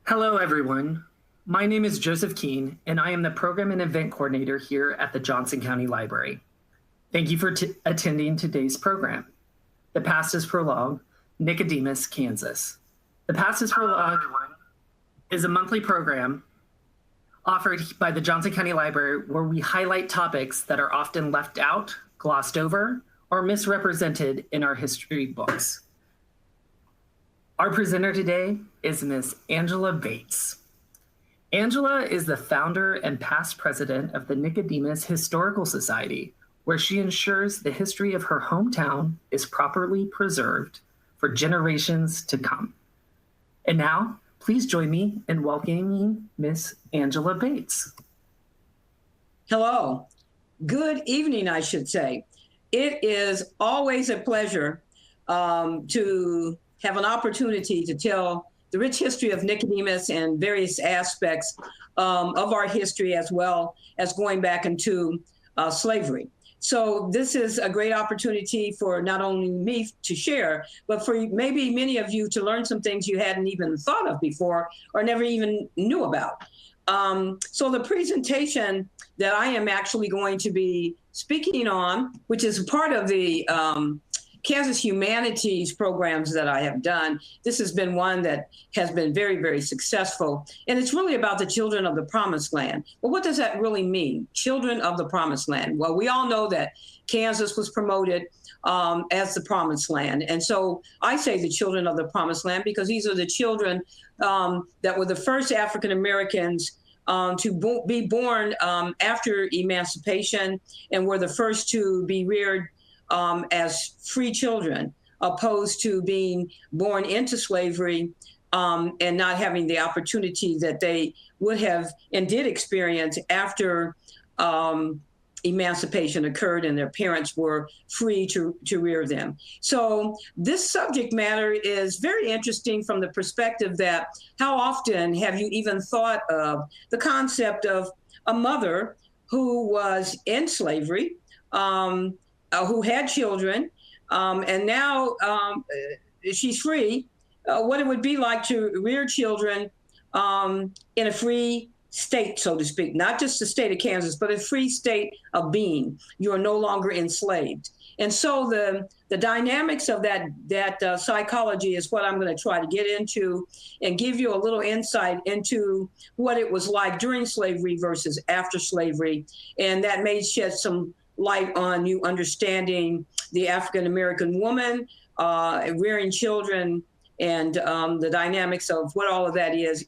Hello, everyone. My name is Joseph Keene, and I am the Program and Event Coordinator here at the Johnson County Library. Thank you for attending today's program. The Past is Prologue, Nicodemus, Kansas. The Past is Prologue is a monthly program offered by the Johnson County Library where we highlight topics that are often left out, glossed over, or misrepresented in our history books. Our presenter today is Ms. Angela Bates. Angela is the founder and past president of the Nicodemus Historical Society, where she ensures the history of her hometown is properly preserved for generations to come. And now, please join me in welcoming Ms. Angela Bates. Hello. Good evening, I should say. It is always a pleasure to have an opportunity to tell the rich history of Nicodemus and various aspects of our history, as well as going back into slavery. So this is a great opportunity for not only me to share, but for maybe many of you to learn some things you hadn't even thought of before or never even knew about. So the presentation that I am actually going to be speaking on, which is part of the Kansas Humanities programs that I have done. This has been one that has been very, very successful. And it's really about the children of the promised land. Well, what does that really mean? Children of the promised land. Well, we all know that Kansas was promoted as the promised land. And so I say the children of the promised land because these are the children that were the first African Americans to be born after emancipation and were the first to be reared as free children, opposed to being born into slavery and not having the opportunity that they would have and did experience after emancipation occurred and their parents were free to rear them. So this subject matter is very interesting from the perspective that how often have you even thought of the concept of a mother who was in slavery, who had children, and now she's free, what it would be like to rear children in a free state, so to speak, not just the state of Kansas, but a free state of being. You are no longer enslaved. And so the dynamics of that psychology is what I'm going to try to get into and give you a little insight into what it was like during slavery versus after slavery. And that may shed some light on you understanding the African-American woman, rearing children, and the dynamics of what all of that is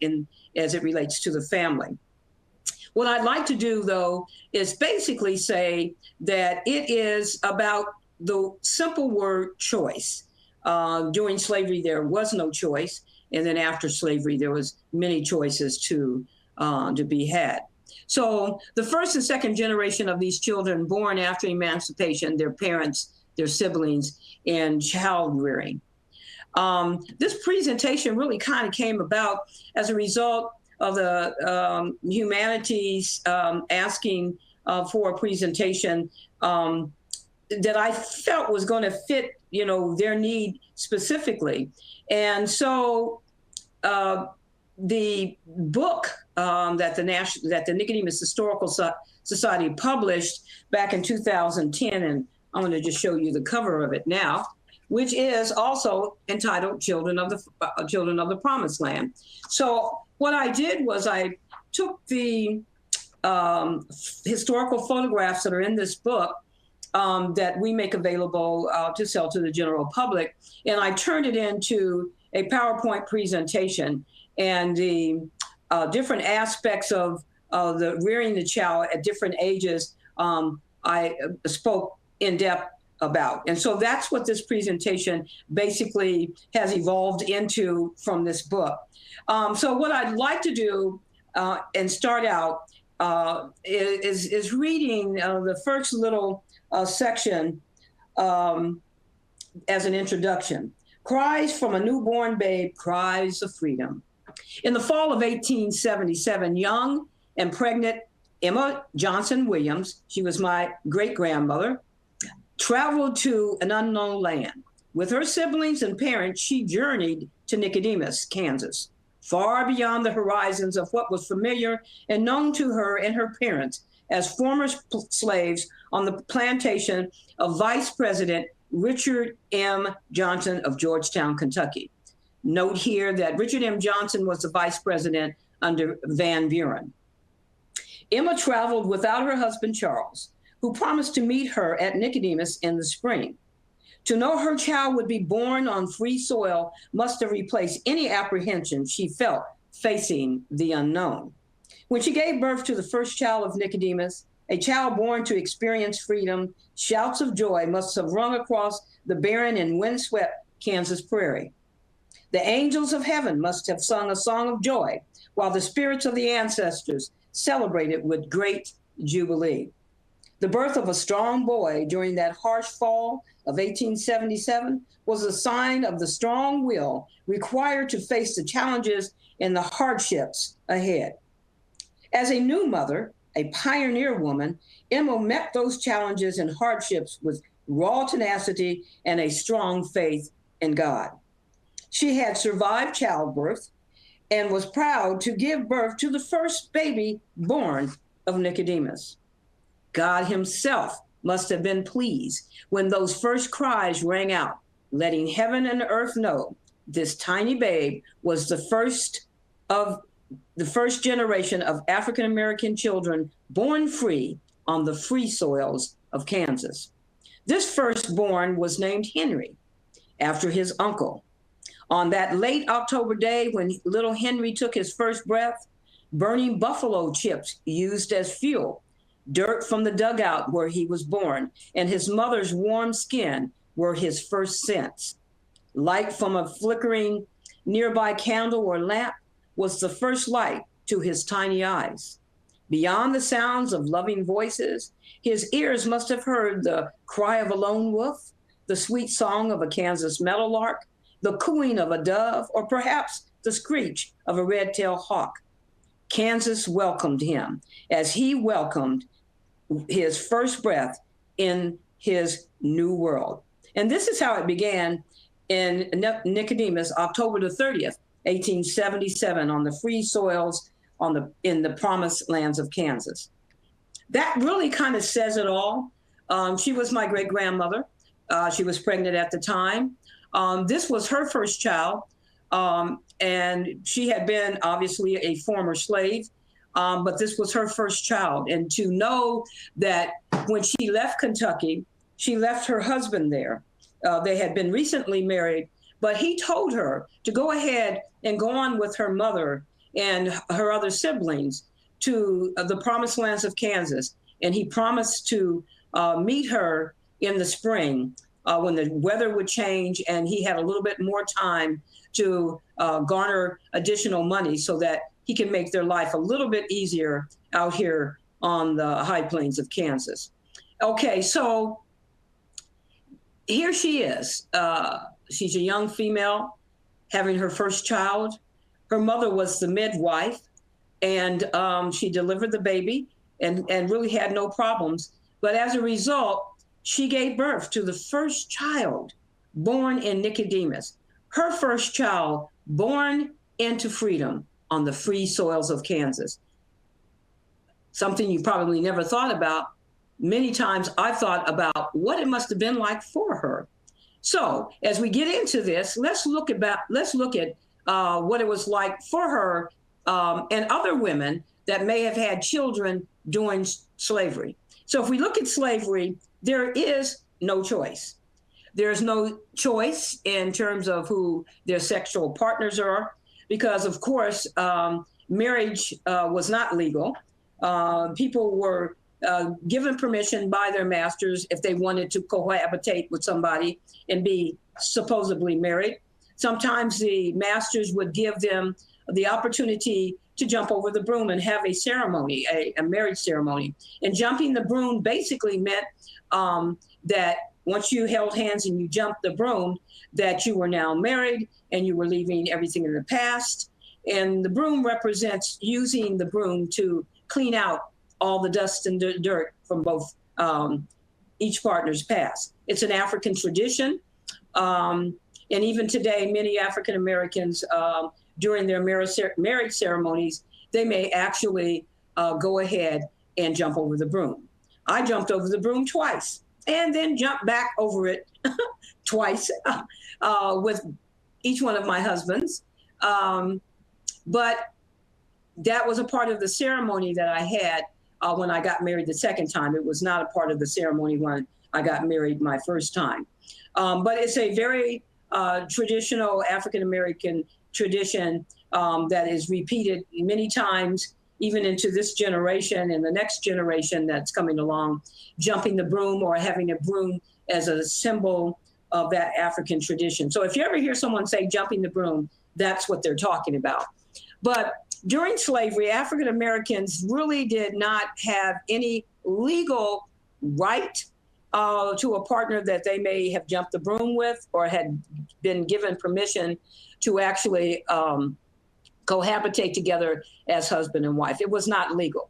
as it relates to the family. What I'd like to do, though, is basically say that it is about the simple word choice. During slavery, there was no choice. And then after slavery, there was many choices to be had. So the first and second generation of these children born after emancipation, their parents, their siblings, and child rearing. This presentation really kind of came about as a result of the humanities asking for a presentation that I felt was going to fit, their need specifically. And so the book that the Nicodemus Historical Society published back in 2010, and I'm going to just show you the cover of it now, which is also entitled "Children of the Promised Land." So what I did was I took the historical photographs that are in this book that we make available to sell to the general public, and I turned it into a PowerPoint presentation. And the different aspects of the rearing the child at different ages, I spoke in depth about. And so that's what this presentation basically has evolved into from this book. So what I'd like to do and start out is reading the first little section as an introduction. Cries from a newborn babe, cries of freedom. In the fall of 1877, young and pregnant Emma Johnson Williams, she was my great-grandmother, traveled to an unknown land. With her siblings and parents, she journeyed to Nicodemus, Kansas. far beyond the horizons of what was familiar and known to her and her parents as former slaves on the plantation of Vice President Richard M. Johnson of Georgetown, Kentucky. Note here that Richard M. Johnson was the vice president under Van Buren. Emma traveled without her husband, Charles, who promised to meet her at Nicodemus in the spring. To know her child would be born on free soil must have replaced any apprehension she felt facing the unknown. When she gave birth to the first child of Nicodemus, a child born to experience freedom, shouts of joy must have rung across the barren and windswept Kansas prairie. The angels of heaven must have sung a song of joy, while the spirits of the ancestors celebrated with great jubilee. The birth of a strong boy during that harsh fall of 1877 was a sign of the strong will required to face the challenges and the hardships ahead. As a new mother, a pioneer woman, Emma met those challenges and hardships with raw tenacity and a strong faith in God. She had survived childbirth and was proud to give birth to the first baby born of Nicodemus. God himself must have been pleased when those first cries rang out, letting heaven and earth know this tiny babe was the first generation of African-American children born free on the free soils of Kansas. This firstborn was named Henry, after his uncle. On that late October day when little Henry took his first breath, burning buffalo chips used as fuel, dirt from the dugout where he was born, and his mother's warm skin were his first scents. Light from a flickering nearby candle or lamp was the first light to his tiny eyes. Beyond the sounds of loving voices, his ears must have heard the cry of a lone wolf, the sweet song of a Kansas meadowlark, the cooing of a dove, or perhaps the screech of a red-tailed hawk. Kansas welcomed him as he welcomed his first breath in his new world. And this is how it began in Nicodemus, October the 30th, 1877, on the free soils in the promised lands of Kansas. That really kind of says it all. She was my great-grandmother. She was pregnant at the time. This was her first child, and she had been obviously a former slave, but this was her first child. And to know that when she left Kentucky, she left her husband there. They had been recently married, but he told her to go ahead and go on with her mother and her other siblings to the promised lands of Kansas. And he promised to meet her in the spring when the weather would change and he had a little bit more time to garner additional money so that he can make their life a little bit easier out here on the high plains of Kansas. Okay, so here she is. She's a young female having her first child. Her mother was the midwife, and she delivered the baby and really had no problems. But as a result, she gave birth to the first child born in Nicodemus, her first child born into freedom on the free soils of Kansas. Something you probably never thought about. Many times I thought about what it must have been like for her. So as we get into this, let's look at what it was like for her and other women that may have had children during slavery. So if we look at slavery, there is no choice. There's no choice in terms of who their sexual partners are, because of course, marriage was not legal. People were given permission by their masters if they wanted to cohabitate with somebody and be supposedly married. Sometimes the masters would give them the opportunity to jump over the broom and have a ceremony, a marriage ceremony. And jumping the broom basically meant that once you held hands and you jumped the broom, that you were now married and you were leaving everything in the past. And the broom represents using the broom to clean out all the dust and dirt from both each partner's past. It's an African tradition. And even today, many African Americans during their marriage ceremonies, they may actually go ahead and jump over the broom. I jumped over the broom twice and then jumped back over it twice with each one of my husbands. But that was a part of the ceremony that I had when I got married the second time. It was not a part of the ceremony when I got married my first time. But it's a very traditional African-American tradition that is repeated many times, even into this generation and the next generation that's coming along, jumping the broom or having a broom as a symbol of that African tradition. So if you ever hear someone say jumping the broom, that's what they're talking about. But during slavery, African Americans really did not have any legal right to a partner that they may have jumped the broom with or had been given permission to actually cohabitate together as husband and wife. It was not legal.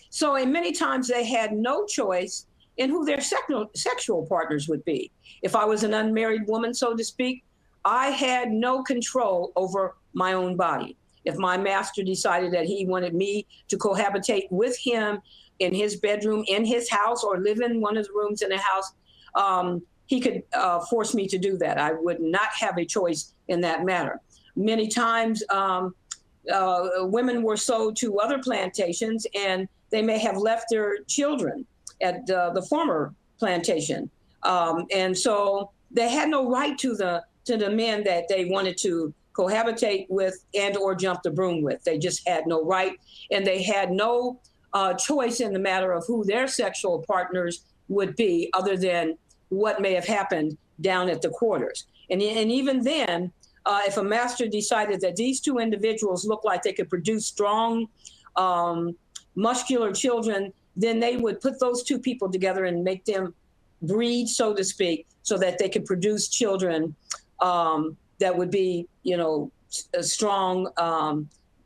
So in many times they had no choice in who their sexual partners would be. If I was an unmarried woman, so to speak, I had no control over my own body. If my master decided that he wanted me to cohabitate with him in his bedroom, in his house, or live in one of the rooms in the house, he could force me to do that. I would not have a choice in that matter. Many times, women were sold to other plantations, and they may have left their children at the former plantation. And so they had no right to the men that they wanted to cohabitate with and or jump the broom with. They just had no right, and they had no choice in the matter of who their sexual partners would be, other than what may have happened down at the quarters. And even then, if a master decided that these two individuals looked like they could produce strong, muscular children, then they would put those two people together and make them breed, so to speak, so that they could produce children that would be, strong.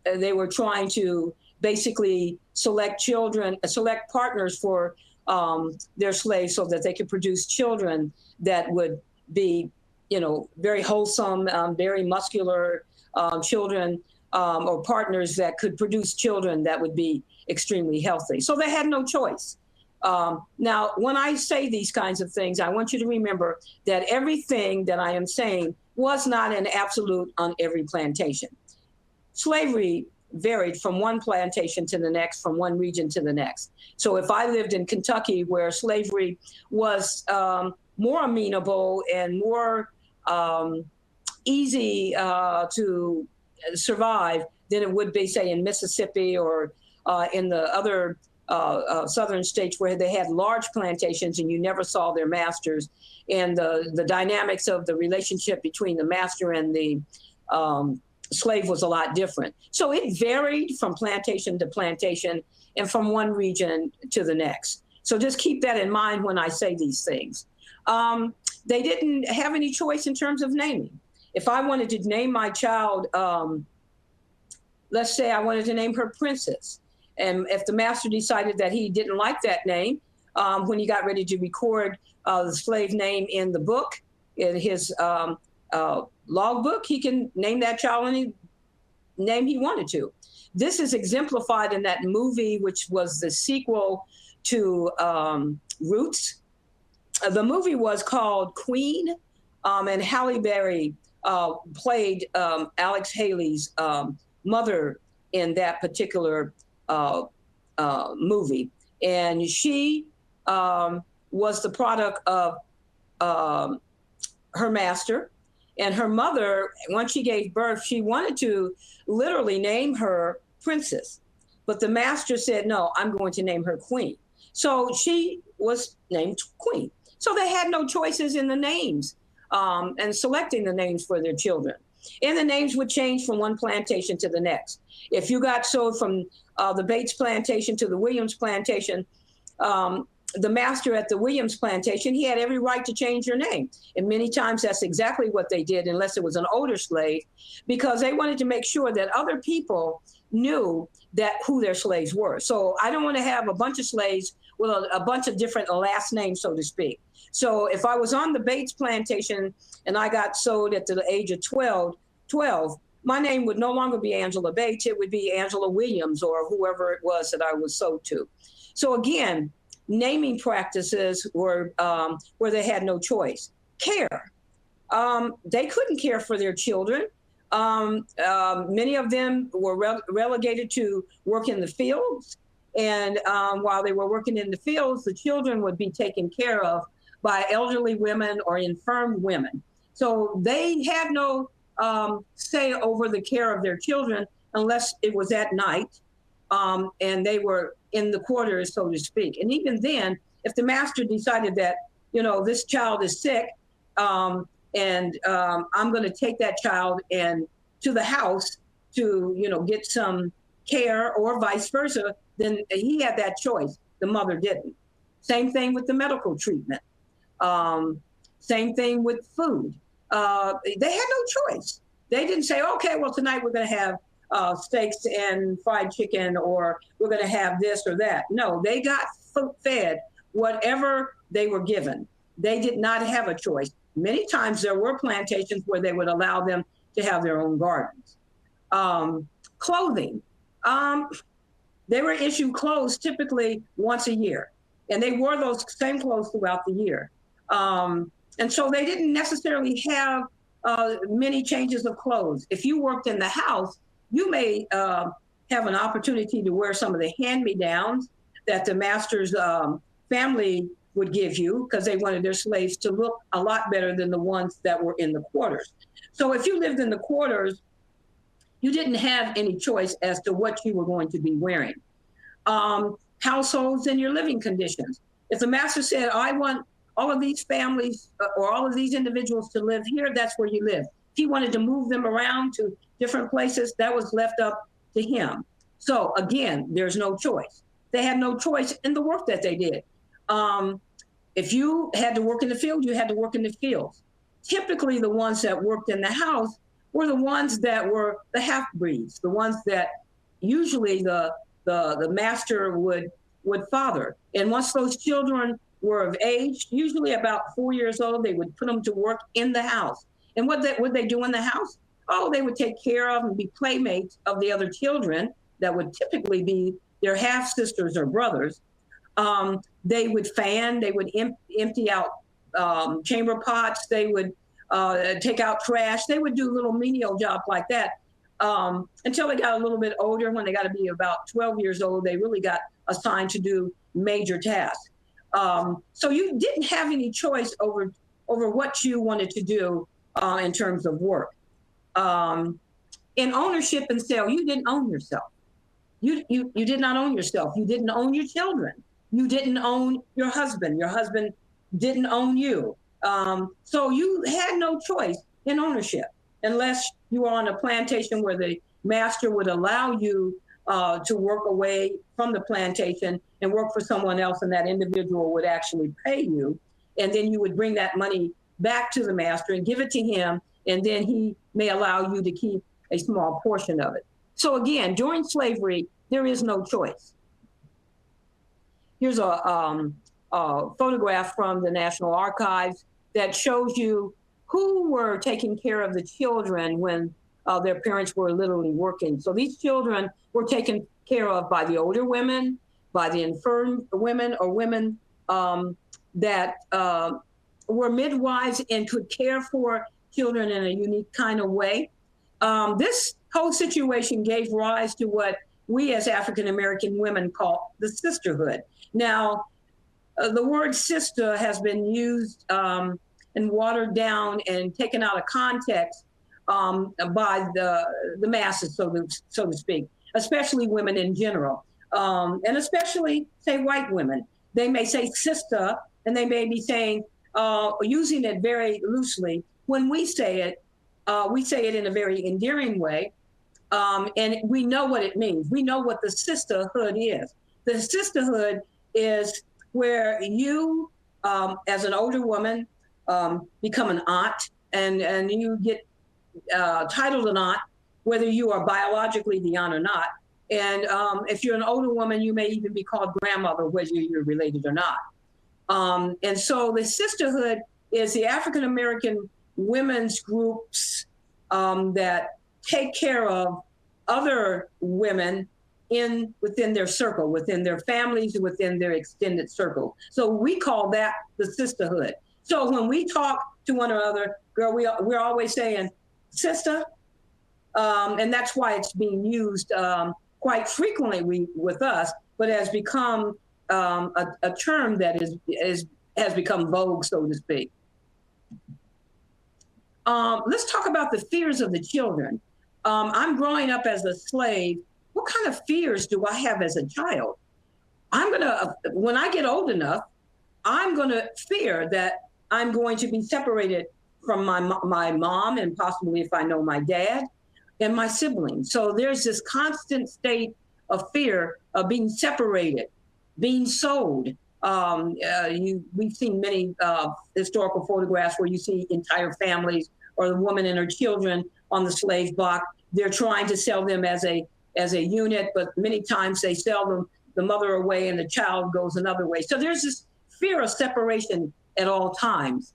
They were trying to basically select partners for their slaves so that they could produce children that would be, very wholesome, very muscular children, or partners that could produce children that would be extremely healthy. So they had no choice. Now, when I say these kinds of things, I want you to remember that everything that I am saying was not an absolute on every plantation. Slavery varied from one plantation to the next, from one region to the next. So if I lived in Kentucky, where slavery was more amenable and more easy to survive than it would be, say, in Mississippi or in the other southern states where they had large plantations and you never saw their masters, and the dynamics of the relationship between the master and the slave was a lot different. So it varied from plantation to plantation and from one region to the next. So just keep that in mind when I say these things. They didn't have any choice in terms of naming. If I wanted to name my child, let's say I wanted to name her Princess, and if the master decided that he didn't like that name, when he got ready to record the slave name in the book, in his logbook, he can name that child any name he wanted to. This is exemplified in that movie, which was the sequel to Roots. The movie was called Queen, and Halle Berry played Alex Haley's mother in that particular movie. And she was the product of her master. And her mother, once she gave birth, she wanted to literally name her Princess. But the master said, no, I'm going to name her Queen. So she was named Queen. So they had no choices in the names and selecting the names for their children. And the names would change from one plantation to the next. If you got sold from the Bates plantation to the Williams plantation, the master at the Williams plantation, he had every right to change your name. And many times that's exactly what they did, unless it was an older slave, because they wanted to make sure that other people knew that who their slaves were. So I don't want to have a bunch of slaves with a bunch of different last names, so to speak. So if I was on the Bates plantation and I got sold at the age of 12, my name would no longer be Angela Bates. It would be Angela Williams or whoever it was that I was sold to. So again, naming practices were where they had no choice. Care. They couldn't care for their children. Many of them were relegated to work in the fields. And while they were working in the fields, the children would be taken care of by elderly women or infirm women. So they had no say over the care of their children unless it was at night and they were in the quarters, so to speak. And even then, if the master decided that, this child is sick and I'm going to take that child and to the house to, get some care or vice versa, then he had that choice. The mother didn't. Same thing with the medical treatment. Same thing with food. They had no choice. They didn't say, okay, well, tonight we're going to have steaks and fried chicken, or we're going to have this or that. No, they got fed whatever they were given. They did not have a choice. Many times there were plantations where they would allow them to have their own gardens. Clothing. They were issued clothes typically once a year, and they wore those same clothes throughout the year. And so they didn't necessarily have many changes of clothes. If you worked in the house, you may have an opportunity to wear some of the hand-me-downs that the master's family would give you because they wanted their slaves to look a lot better than the ones that were in the quarters. So if you lived in the quarters, you didn't have any choice as to what you were going to be wearing. Households and your living conditions. If the master said, I want all of these families or all of these individuals to live here, that's where you live. If he wanted to move them around to different places, that was left up to him. So again, there's no choice. They had no choice in the work that they did. If you had to work in the field, you had to work in the fields. Typically, the ones that worked in the house were the ones that were the half-breeds, the ones that usually the master would father. And once those children were of age, usually about 4 years old, they would put them to work in the house. And what would they do in the house? Oh, they would take care of and be playmates of the other children that would typically be their half-sisters or brothers. They would fan, they would empty out chamber pots, they would take out trash, they would do little menial jobs like that until they got a little bit older. When they got to be about 12 years old, they really got assigned to do major tasks. So you didn't have any choice over what you wanted to do in terms of work. In ownership and sale, you didn't own yourself. You did not own yourself. You didn't own your children. You didn't own your husband. Your husband didn't own you. So you had no choice in ownership unless you were on a plantation where the master would allow you to work away from the plantation and work for someone else, and that individual would actually pay you. And then you would bring that money back to the master and give it to him, and then he may allow you to keep a small portion of it. So again, during slavery, there is no choice. Here's a photograph from the National Archives that shows you who were taking care of the children when their parents were literally working. So these children were taken care of by the older women, by the infirm women, or women that were midwives and could care for children in a unique kind of way. This whole situation gave rise to what we as African American women call the sisterhood. Now, the word sister has been used and watered down and taken out of context by the masses, so to speak, especially women in general, and especially, say, white women. They may say sister, and they may be saying, using it very loosely. When we say it in a very endearing way, and we know what it means. We know what the sisterhood is. The sisterhood is where you, as an older woman, become an aunt, and you get titled an aunt, whether you are biologically the aunt or not. And if you're an older woman, you may even be called grandmother, whether you're related or not. And so the sisterhood is the African American women's groups that take care of other women within their circle, within their families, within their extended circle. So we call that the sisterhood. So when we talk to one another, girl, we're always saying, sister, and that's why it's being used quite frequently with us, but has become a term that has become vogue, so to speak. Let's talk about the fears of the children. I'm growing up as a slave. What kind of fears do I have as a child? When I get old enough, I'm gonna fear that I'm going to be separated from my mom, and possibly, if I know, my dad and my siblings. So there's this constant state of fear of being separated, being sold. We've seen many historical photographs where you see entire families or the woman and her children on the slave block. They're trying to sell them as a unit, but many times they sell them, the mother away and the child goes another way. So there's this fear of separation at all times.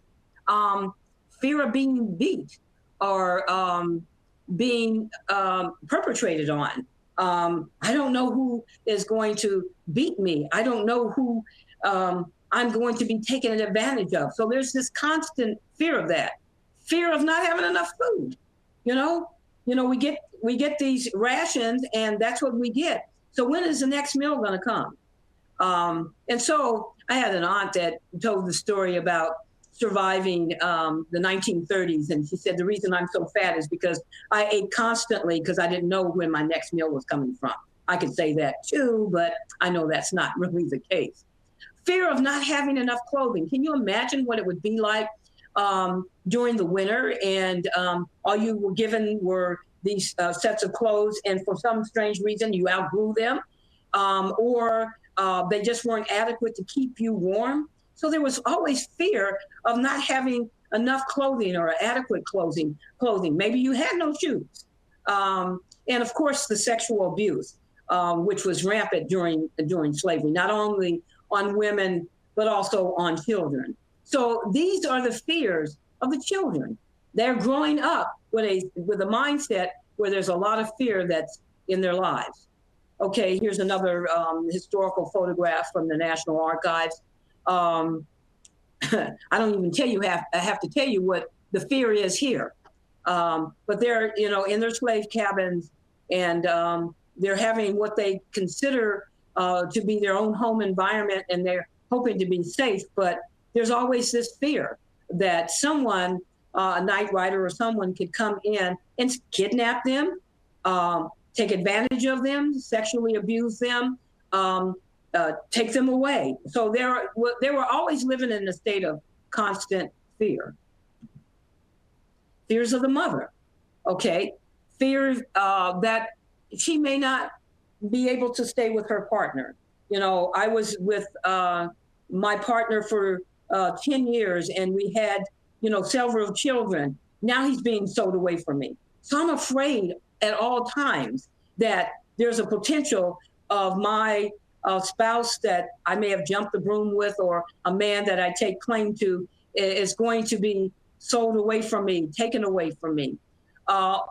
Fear of being beat or being perpetrated on. I don't know who is going to beat me. I don't know who I'm going to be taken advantage of. So there's this constant fear of that. Fear of not having enough food. We get these rations, and that's what we get. So when is the next meal going to come? And so I had an aunt that told the story about surviving the 1930s, and she said, the reason I'm so fat is because I ate constantly because I didn't know when my next meal was coming from. I could say that too, but I know that's not really the case. Fear of not having enough clothing. Can you imagine what it would be like during the winter, and all you were given were these sets of clothes, and for some strange reason you outgrew them, or they just weren't adequate to keep you warm. So there was always fear of not having enough clothing or adequate clothing. Maybe you had no shoes. And of course, the sexual abuse, which was rampant during slavery, not only on women, but also on children. So these are the fears of the children. They're growing up with a mindset where there's a lot of fear that's in their lives. Okay, here's another historical photograph from the National Archives. I don't even tell you, I have to tell you what the fear is here. But they're, in their slave cabins, and they're having what they consider to be their own home environment, and they're hoping to be safe. But there's always this fear that someone, a night rider or someone, could come in and kidnap them, take advantage of them, sexually abuse them, take them away. So they were always living in a state of constant fear. Fears of the mother, okay? Fear that she may not be able to stay with her partner. I was with my partner for 10 years, and we had, several children. Now he's being sold away from me. So I'm afraid at all times that there's a potential of my spouse that I may have jumped the broom with, or a man that I take claim to, is going to be sold away from me, taken away from me.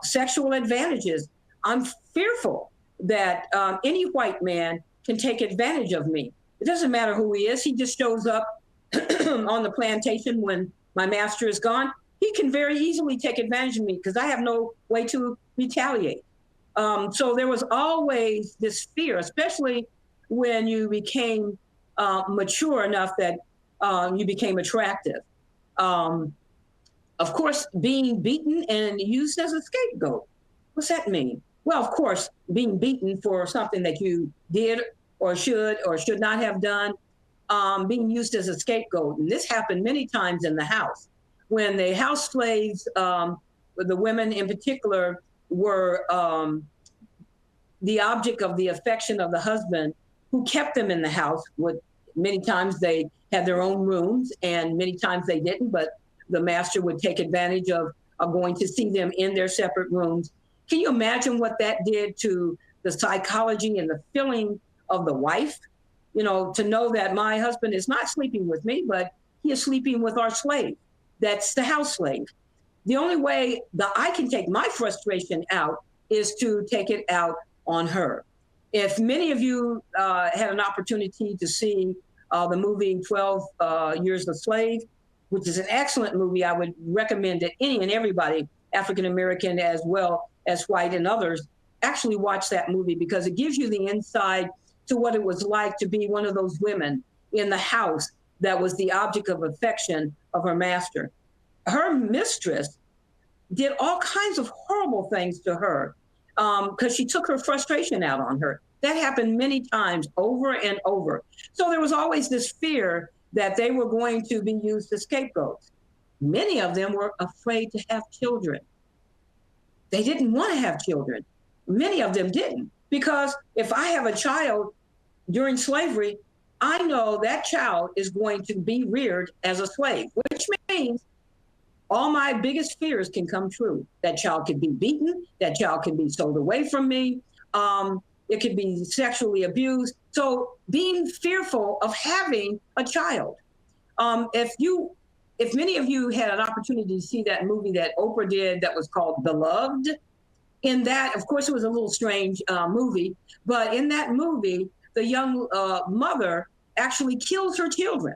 Sexual advantages. I'm fearful that any white man can take advantage of me. It doesn't matter who he is. He just shows up on the plantation when my master is gone. He can very easily take advantage of me because I have no way to retaliate. So there was always this fear, especially when you became mature enough that you became attractive. Of course, being beaten and used as a scapegoat. What's that mean? Well, of course, being beaten for something that you did or should not have done, being used as a scapegoat. And this happened many times in the house. When the house slaves, the women in particular, were the object of the affection of the husband, who kept them in the house. Many times they had their own rooms, and many times they didn't, but the master would take advantage of going to see them in their separate rooms. Can you imagine what that did to the psychology and the feeling of the wife? To know that my husband is not sleeping with me, but he is sleeping with our slave. That's the house slave. the only way that I can take my frustration out is to take it out on her. If many of you had an opportunity to see the movie 12 Years a Slave, which is an excellent movie, I would recommend that any and everybody, African American as well as white and others, actually watch that movie, because it gives you the insight to what it was like to be one of those women in the house that was the object of affection of her master. Her mistress did all kinds of horrible things to her because she took her frustration out on her. That happened many times, over and over. So there was always this fear that they were going to be used as scapegoats. Many of them were afraid to have children. They didn't want to have children. Many of them didn't, because if I have a child during slavery, I know that child is going to be reared as a slave, which means all my biggest fears can come true. That child could be beaten, that child can be sold away from me, it could be sexually abused. So being fearful of having a child. If many of you had an opportunity to see that movie that Oprah did that was called Beloved, in that, of course, it was a little strange movie, but in that movie, the young mother actually kills her children.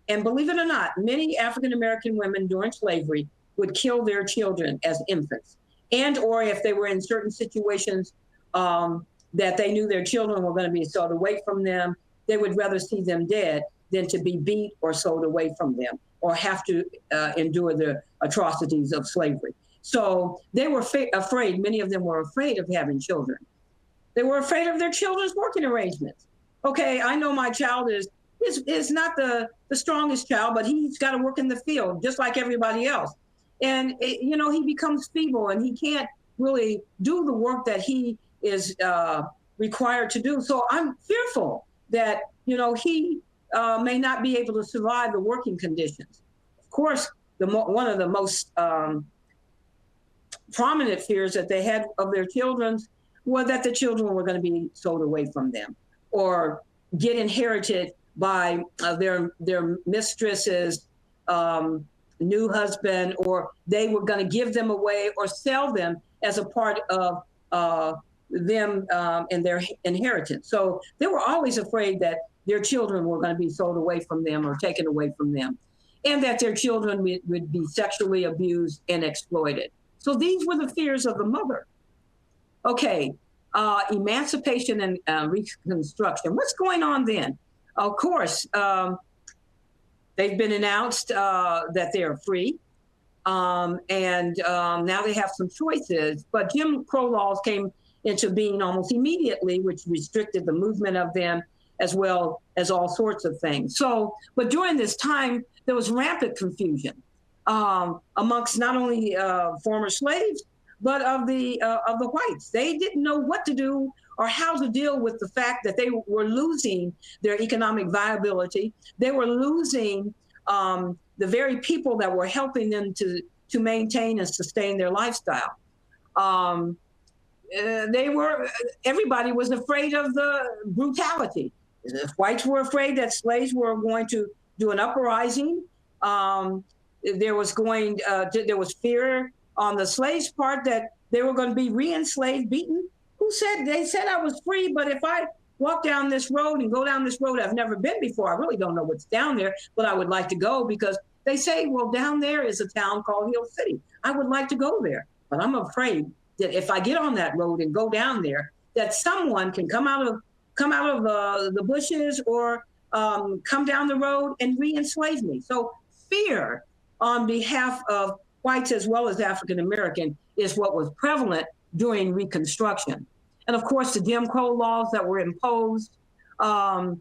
And believe it or not, many African-American women during slavery would kill their children as infants. And or if they were in certain situations that they knew their children were going to be sold away from them, they would rather see them dead than to be beat or sold away from them or have to endure the atrocities of slavery. So they were afraid, many of them were afraid of having children. They were afraid of their children's working arrangements. Okay, I know my child is not the strongest child, but he's got to work in the field just like everybody else. And, he becomes feeble and he can't really do the work that he is required to do. So I'm fearful that, he may not be able to survive the working conditions. Of course, one of the most prominent fears that they had of their children was that the children were going to be sold away from them or get inherited by their mistress's new husband, or they were going to give them away or sell them as a part of them and their inheritance. So they were always afraid that their children were going to be sold away from them or taken away from them, and that their children would be sexually abused and exploited. So these were the fears of the mother. Okay, emancipation and Reconstruction. What's going on then? Of course, they've been announced that they're free, and now they have some choices. But Jim Crow laws came into being almost immediately, which restricted the movement of them, as well as all sorts of things. So, but during this time, there was rampant confusion amongst not only former slaves, but of the whites. They didn't know what to do or how to deal with the fact that they were losing their economic viability. They were losing the very people that were helping them to maintain and sustain their lifestyle. Everybody was afraid of the brutality. The whites were afraid that slaves were going to do an uprising. There was fear on the slaves' part that they were going to be re-enslaved, beaten. They said I was free, but if I walk down this road and go down this road I've never been before, I really don't know what's down there, but I would like to go, because they say, well, down there is a town called Hill City. I would like to go there, but I'm afraid that if I get on that road and go down there, that someone can come out of the bushes or come down the road and re-enslave me. So fear on behalf of whites as well as African American is what was prevalent during Reconstruction. And of course, the Jim Crow laws that were imposed, there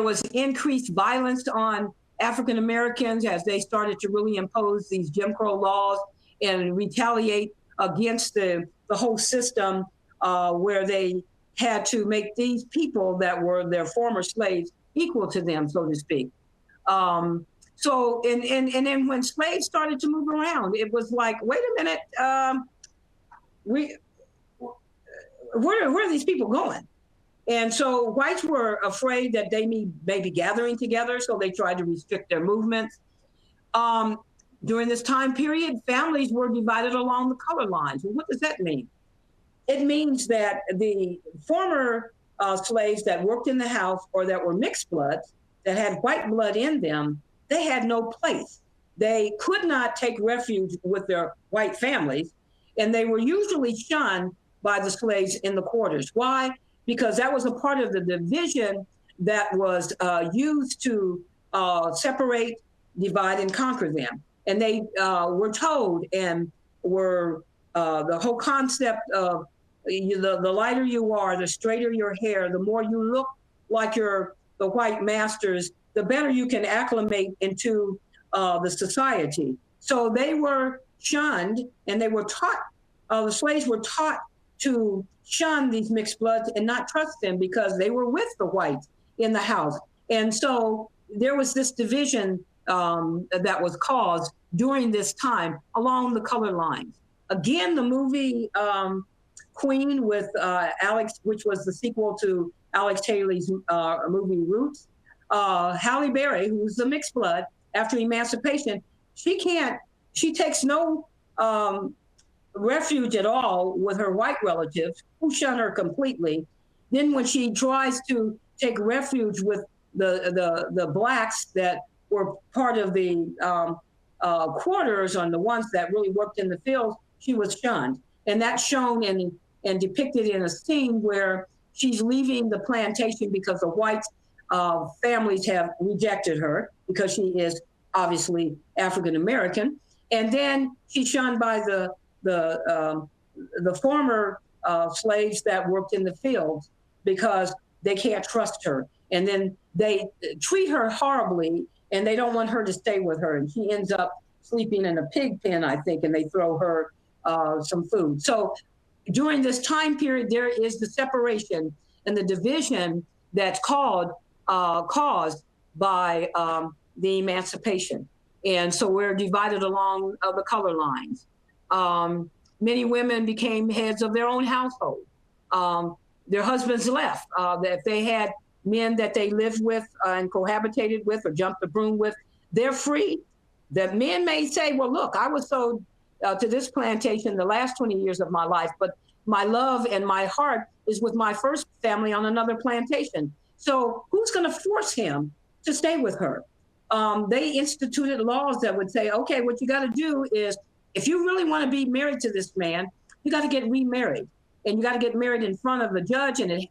was increased violence on African Americans as they started to really impose these Jim Crow laws and retaliate against the whole system where they had to make these people that were their former slaves equal to them, so to speak. So, and then when slaves started to move around, it was like, wait a minute, where are these people going? And so whites were afraid that they may be gathering together, so they tried to restrict their movements. During this time period, families were divided along the color lines. Well, what does that mean? It means that the former slaves that worked in the house or that were mixed bloods, that had white blood in them, they had no place. They could not take refuge with their white families, and they were usually shunned by the slaves in the quarters. Why? Because that was a part of the division that was used to separate, divide, and conquer them. And they were told, and were the whole concept of the lighter you are, the straighter your hair, the more you look like the white masters, the better you can acclimate into the society. So they were shunned, and they were taught, the slaves were taught to shun these mixed bloods and not trust them because they were with the whites in the house. And so there was this division that was caused during this time along the color lines. Again, the movie Queen with Alex, which was the sequel to Alex Haley's movie Roots, Halle Berry, who's a mixed blood, after emancipation, she takes no refuge at all with her white relatives, who shun her completely. Then when she tries to take refuge with the blacks that were part of the quarters, on the ones that really worked in the fields, she was shunned. And that's shown and depicted in a scene where she's leaving the plantation because the white families have rejected her because she is obviously African American. And then she's shunned by the former slaves that worked in the fields because they can't trust her. And then they treat her horribly, and they don't want her to stay with her. And she ends up sleeping in a pig pen, I think, and they throw her some food. So during this time period, there is the separation and the division that's caused by the emancipation. And so we're divided along the color lines. Many women became heads of their own household. Their husbands left. If they had men that they lived with and cohabitated with or jumped the broom with, they're free. The men may say, well, look, I was sold to this plantation the last 20 years of my life, but my love and my heart is with my first family on another plantation. So who's going to force him to stay with her? They instituted laws that would say, okay, what you got to do is, if you really want to be married to this man, you got to get remarried. And you got to get married in front of a judge and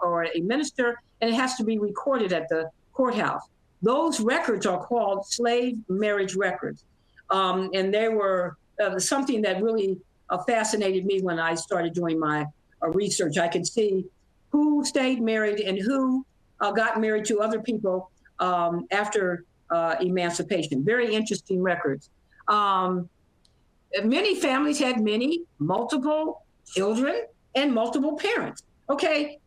or a minister, and it has to be recorded at the courthouse. Those records are called slave marriage records. And they were something that really fascinated me when I started doing my research. I could see who stayed married and who got married to other people after emancipation. Very interesting records. Many families had multiple children and multiple parents. Okay,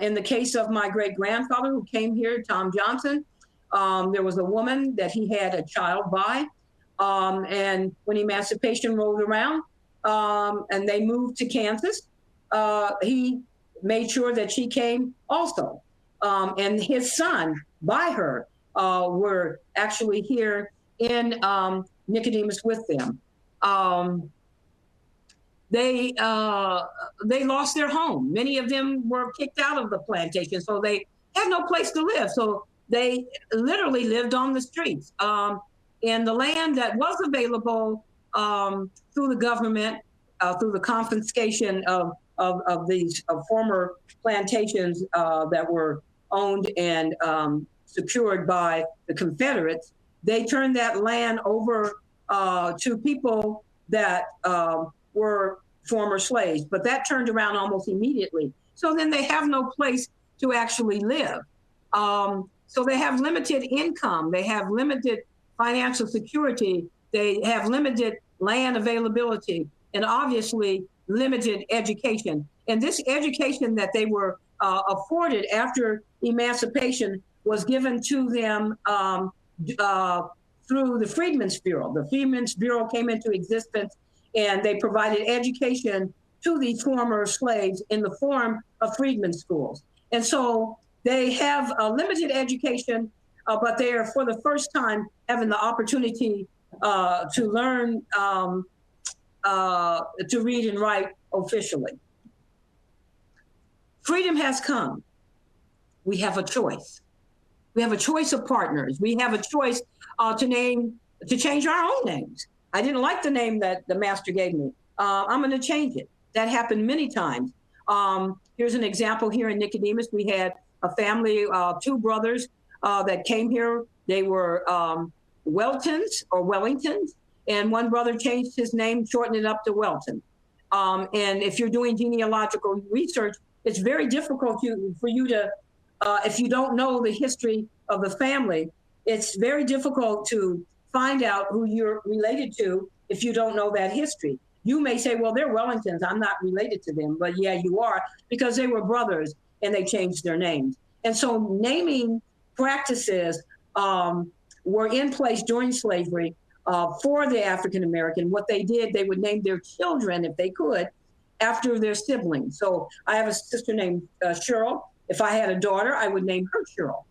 in the case of my great-grandfather who came here, Tom Johnson, there was a woman that he had a child by, and when emancipation rolled around and they moved to Kansas, he made sure that she came also. And his son by her were actually here in Nicodemus with them. They lost their home. Many of them were kicked out of the plantation, so they had no place to live. So they literally lived on the streets. And the land that was available through the government, through the confiscation of these former plantations that were owned and secured by the Confederates, they turned that land over to people that were former slaves, but that turned around almost immediately. So then they have no place to actually live. So they have limited income, they have limited financial security, they have limited land availability, and obviously limited education. And this education that they were afforded after emancipation was given to them through the Freedmen's Bureau. The Freedmen's Bureau came into existence, and they provided education to these former slaves in the form of freedmen's schools. And so they have a limited education, but they are for the first time having the opportunity to learn to read and write officially. Freedom has come. We have a choice. We have a choice of partners. We have a choice to change our own names. I didn't like the name that the master gave me. I'm going to change it. That happened many times. Here's an example here in Nicodemus. We had a family, two brothers that came here. They were Weltons or Wellingtons, and one brother changed his name, shortened it up to Welton. And if you're doing genealogical research, it's very difficult for you to, if you don't know the history of the family, it's very difficult to find out who you're related to if you don't know that history. You may say, well, they're Wellingtons, I'm not related to them, but yeah, you are, because they were brothers and they changed their names. And so naming practices were in place during slavery for the African American. What they did, they would name their children, if they could, after their siblings. So I have a sister named Cheryl. If I had a daughter, I would name her Cheryl.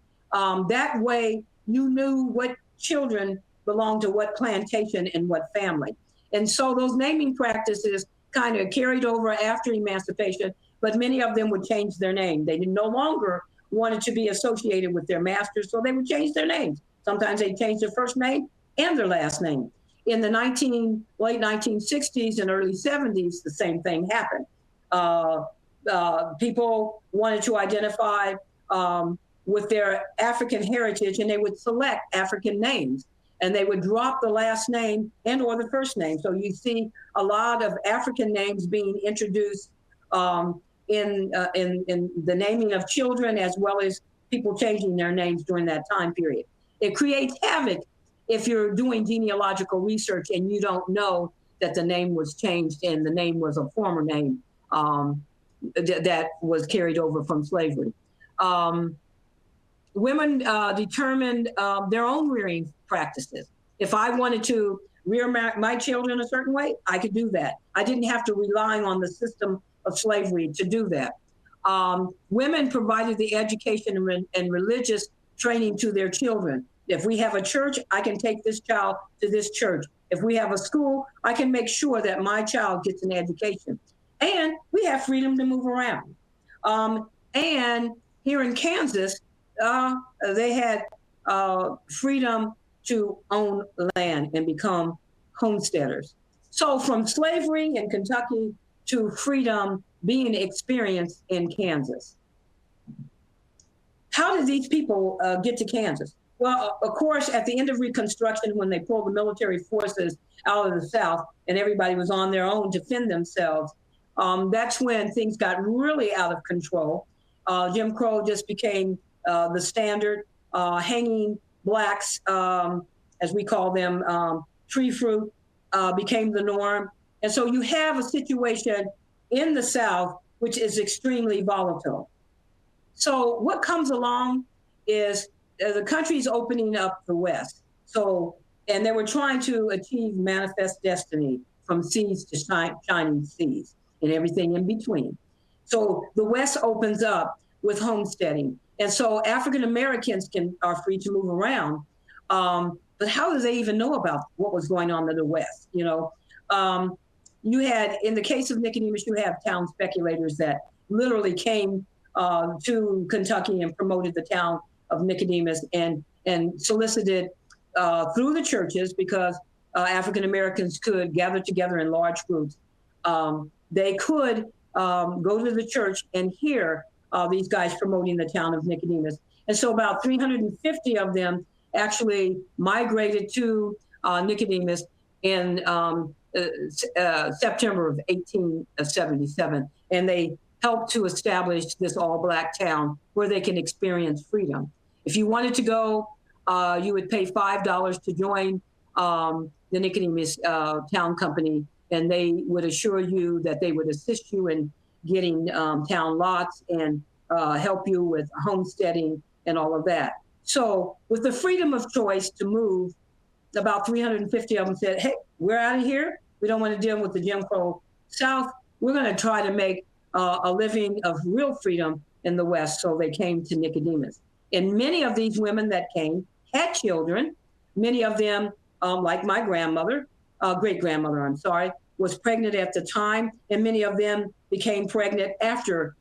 That way, you knew what children belonged to what plantation and what family. And so those naming practices kind of carried over after emancipation, but many of them would change their name. They no longer wanted to be associated with their masters, so they would change their names. Sometimes they changed their first name and their last name. In the late 1960s and early 70s, the same thing happened. People wanted to identify with their African heritage, and they would select African names, and they would drop the last name and or the first name. So you see a lot of African names being introduced in the naming of children, as well as people changing their names during that time period. It creates havoc if you're doing genealogical research and you don't know that the name was changed and the name was a former name that was carried over from slavery. Women determined their own rearing practices. If I wanted to rear my children a certain way, I could do that. I didn't have to rely on the system of slavery to do that. Women provided the education and religious training to their children. If we have a church, I can take this child to this church. If we have a school, I can make sure that my child gets an education. And we have freedom to move around. And here in Kansas, they had freedom to own land and become homesteaders. So from slavery in Kentucky to freedom being experienced in Kansas. How did these people get to Kansas? Well, of course, at the end of Reconstruction, when they pulled the military forces out of the South and everybody was on their own to fend themselves, that's when things got really out of control. Jim Crow just became the standard. Hanging blacks, as we call them, tree fruit, became the norm. And so you have a situation in the South which is extremely volatile. So what comes along is the country's opening up the West. So, and they were trying to achieve manifest destiny from seas to shining seas and everything in between. So the West opens up with homesteading. And so African Americans are free to move around. But how do they even know about what was going on in the West? You know, you had, in the case of Nicodemus, you have town speculators that literally came to Kentucky and promoted the town of Nicodemus and solicited through the churches, because African Americans could gather together in large groups. They could go to the church and hear these guys promoting the town of Nicodemus. And so about 350 of them actually migrated to Nicodemus in September of 1877. And they helped to establish this all-black town where they can experience freedom. If you wanted to go, you would pay $5 to join the Nicodemus Town Company, and they would assure you that they would assist you in getting town lots and help you with homesteading and all of that. So with the freedom of choice to move, about 350 of them said, hey, we're out of here. We don't want to deal with the Jim Crow South. We're going to try to make a living of real freedom in the West. So they came to Nicodemus. And many of these women that came had children. Many of them like my grandmother, great-grandmother, I'm sorry, was pregnant at the time, and many of them became pregnant after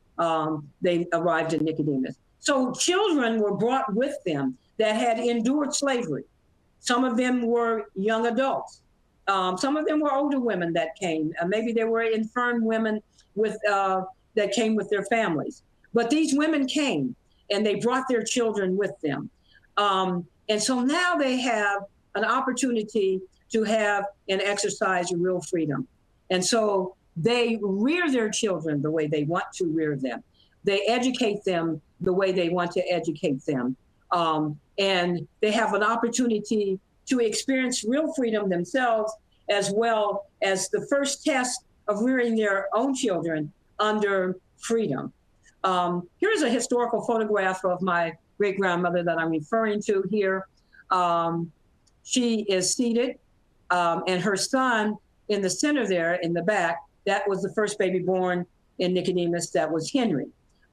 they arrived in Nicodemus. So children were brought with them that had endured slavery. Some of them were young adults. Some of them were older women that came. Maybe they were infirm women with that came with their families. But these women came, and they brought their children with them. And so now they have an opportunity to have and exercise real freedom. And so they rear their children the way they want to rear them. They educate them the way they want to educate them. And they have an opportunity to experience real freedom themselves, as well as the first test of rearing their own children under freedom. Here's a historical photograph of my great-grandmother that I'm referring to here. She is seated, and her son in the center there in the back, that was the first baby born in Nicodemus, that was Henry.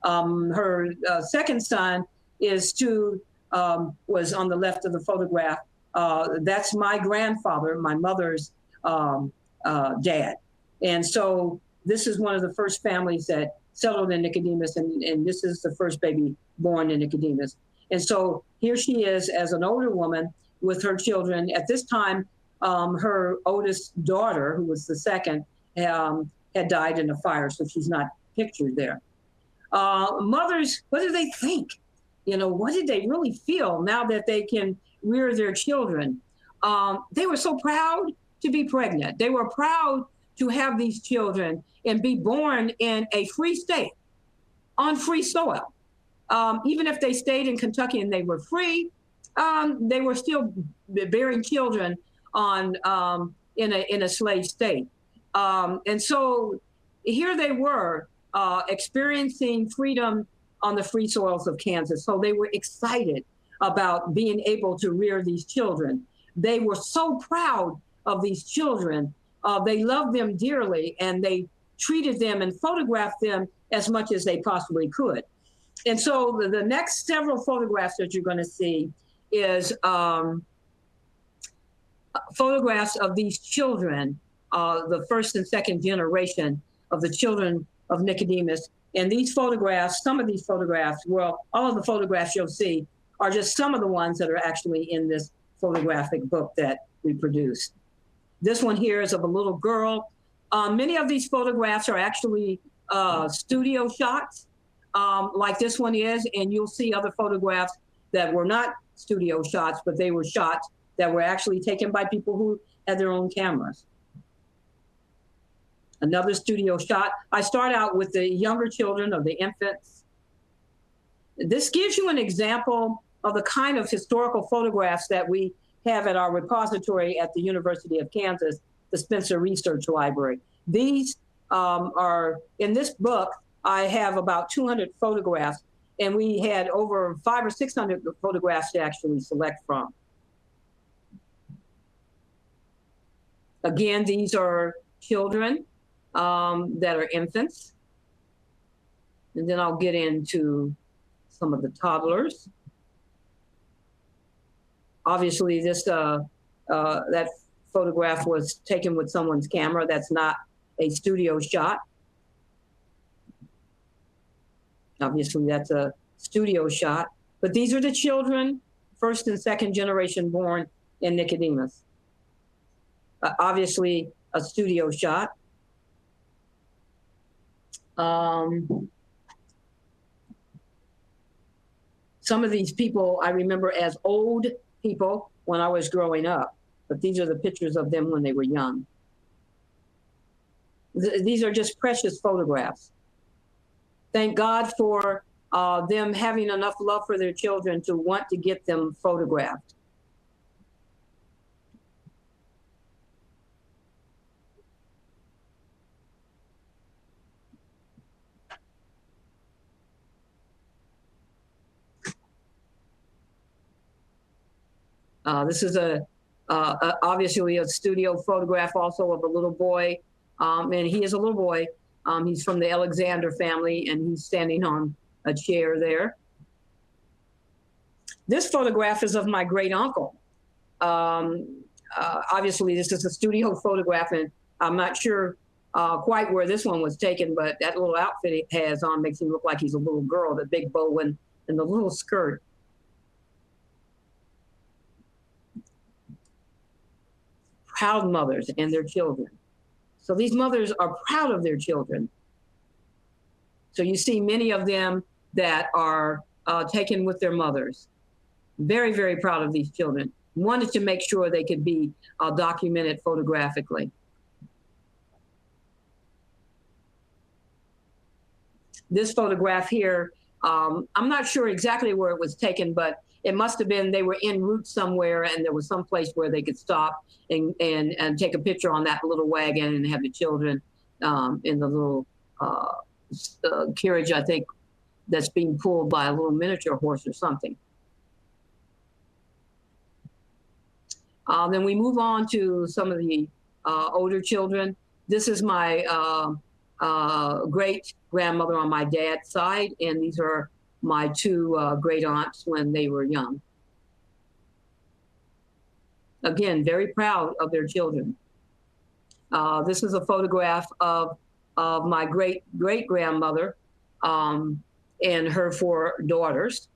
Her second son was on the left of the photograph. That's my grandfather, my mother's dad. And so this is one of the first families that settled in Nicodemus, and this is the first baby born in Nicodemus. And so here she is as an older woman with her children. At this time, her oldest daughter, who was the second, had died in a fire, so she's not pictured there. Mothers, what do they think? What did they really feel now that they can rear their children? They were so proud to be pregnant. They were proud to have these children and be born in a free state, on free soil. Even if they stayed in Kentucky and they were free, they were still bearing children in a slave state. And so here they were experiencing freedom on the free soils of Kansas. So they were excited about being able to rear these children. They were so proud of these children. They loved them dearly, and they treated them and photographed them as much as they possibly could. And so the next several photographs that you're going to see is photographs of these children, the first and second generation of the children of Nicodemus. And these photographs, some of these photographs, well, all of the photographs you'll see are just some of the ones that are actually in this photographic book that we produced. This one here is of a little girl. Many of these photographs are actually studio shots, like this one is, and you'll see other photographs that were not studio shots, but they were shots that were actually taken by people who had their own cameras. Another studio shot. I start out with the younger children, of the infants. This gives you an example of the kind of historical photographs that we have at our repository at the University of Kansas, the Spencer Research Library. These are, in this book, I have about 200 photographs, and we had over 500 or 600 photographs to actually select from. Again, these are children that are infants. And then I'll get into some of the toddlers. Obviously, this that photograph was taken with someone's camera. That's not a studio shot. Obviously, that's a studio shot. But these are the children, first and second generation born in Nicodemus. Obviously, a studio shot. Some of these people I remember as old people when I was growing up, but these are the pictures of them when they were young. These are just precious photographs. Thank God for them having enough love for their children to want to get them photographed. This is obviously a studio photograph also of a little boy, and he is a little boy. He's from the Alexander family, and he's standing on a chair there. This photograph is of my great uncle, Obviously, this is a studio photograph, and I'm not sure quite where this one was taken, but that little outfit he has on makes him look like he's a little girl, the big bow and the little skirt. Proud mothers and their children. So these mothers are proud of their children. So you see many of them that are taken with their mothers. Very, very proud of these children. Wanted to make sure they could be documented photographically. This photograph here, I'm not sure exactly where it was taken, but it must have been they were en route somewhere and there was some place where they could stop and take a picture on that little wagon and have the children in the little carriage, I think, that's being pulled by a little miniature horse or something. Then we move on to some of the older children. This is my great grandmother on my dad's side, and these are my two great aunts when they were young. Again, very proud of their children. This is a photograph of my great grandmother and her four daughters.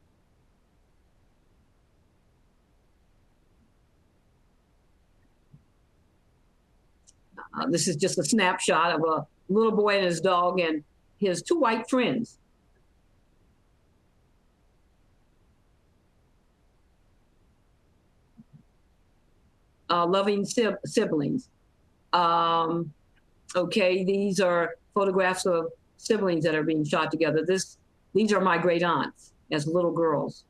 This is just a snapshot of a little boy and his dog and his two white friends. Loving siblings. Okay, these are photographs of siblings that are being shot together. These are my great aunts as little girls.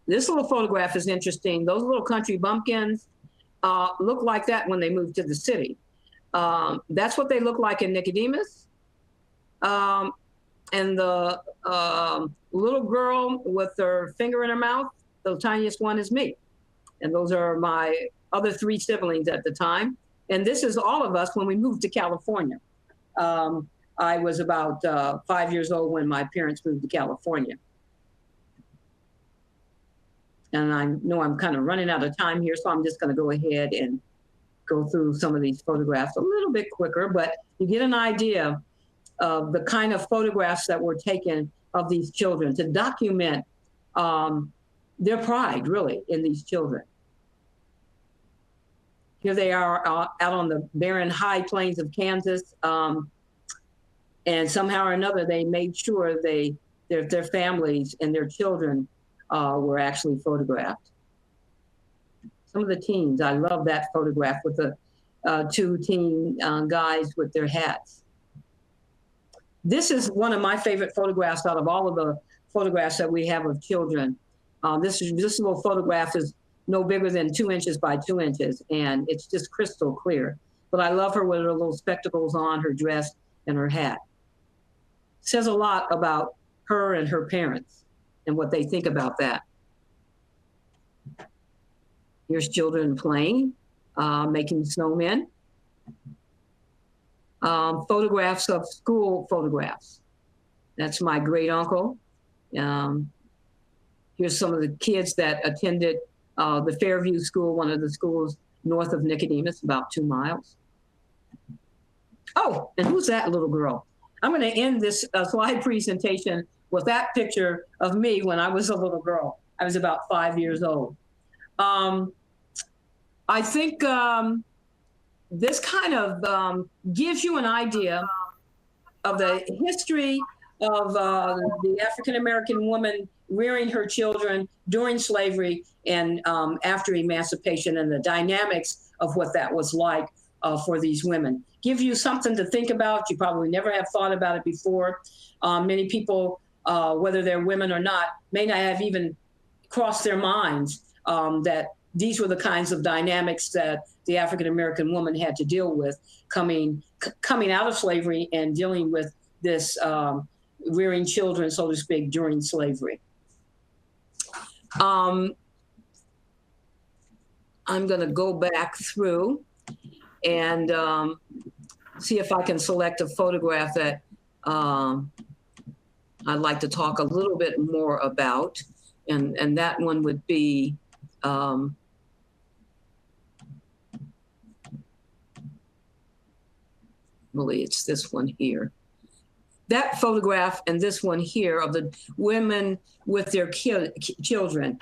This little photograph is interesting. Those little country bumpkins look like that when they moved to the city. That's what they look like in Nicodemus. And the little girl with her finger in her mouth, the tiniest one is me. And those are my other three siblings at the time. And this is all of us when we moved to California. I was about 5 years old when my parents moved to California. And I know I'm kind of running out of time here, so I'm just going to go ahead and go through some of these photographs a little bit quicker, but you get an idea of the kind of photographs that were taken of these children to document their pride, really, in these children. Here they are out on the barren high plains of Kansas, and somehow or another they made sure their families and their children were actually photographed. Some of the teens, I love that photograph with the two teen guys with their hats. This is one of my favorite photographs out of all of the photographs that we have of children. This little photograph is no bigger than 2 inches by 2 inches, and it's just crystal clear. But I love her with her little spectacles on, her dress, and her hat. Says a lot about her and her parents and what they think about that. Here's children playing, making snowmen. Photographs of school photographs. That's my great uncle. Here's some of the kids that attended the Fairview School, one of the schools north of Nicodemus, about 2 miles. Oh, and who's that little girl? I'm going to end this slide presentation with that picture of me when I was a little girl. I was about 5 years old. I think this kind of gives you an idea of the history of the African-American woman rearing her children during slavery and after emancipation, and the dynamics of what that was like for these women. Give you something to think about. You probably never have thought about it before. Many people, whether they're women or not, may not have even crossed their minds that these were the kinds of dynamics that the African-American woman had to deal with coming out of slavery and dealing with this rearing children, so to speak, during slavery. I'm going to go back through and see if I can select a photograph that I'd like to talk a little bit more about. And that one would be, really, it's this one here. That photograph and this one here of the women with their children,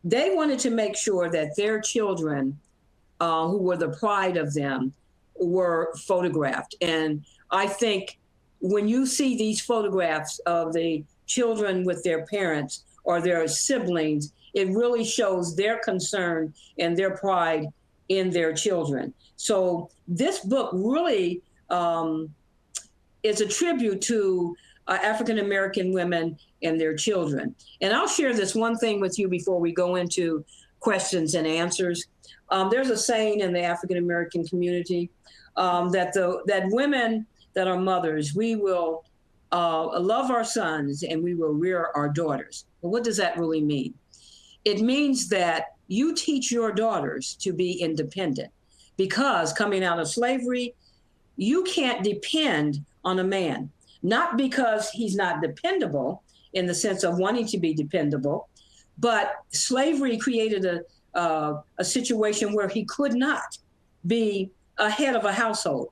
they wanted to make sure that their children, who were the pride of them, were photographed. And I think when you see these photographs of the children with their parents or their siblings, it really shows their concern and their pride in their children. So this book really is a tribute to African-American women and their children. And I'll share this one thing with you before we go into questions and answers. There's a saying in the African-American community that women that are mothers, we will love our sons and we will rear our daughters. Well, what does that really mean? It means that you teach your daughters to be independent, because coming out of slavery, you can't depend on a man, not because he's not dependable in the sense of wanting to be dependable, but slavery created a situation where he could not be a head of a household.